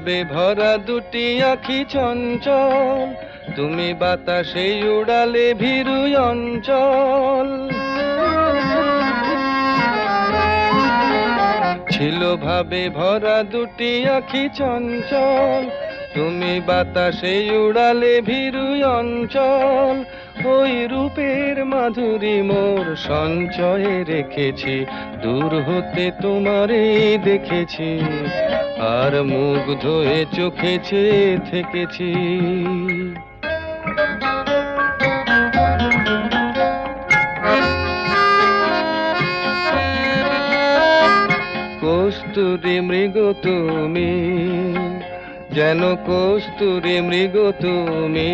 ভাবে ভরা দুটি আখি চঞ্চল, তুমি বাতাসে উড়ালে ভীরু অঞ্চল। ছিল ভাবে ভরা দুটি আখি চঞ্চল, তুমি বাতাসে উড়ালে ভীরু অঞ্চল। ওই রূপের মাধুরী মোর সঞ্চয়ে রেখেছি, দূর হতে তোমারে দেখেছি, আর মুগ্ধ হয়ে চোখে চেয়ে থেকেছি। কস্তুরী মৃগ তুমি, যেন কস্তুরী মৃগ তুমি।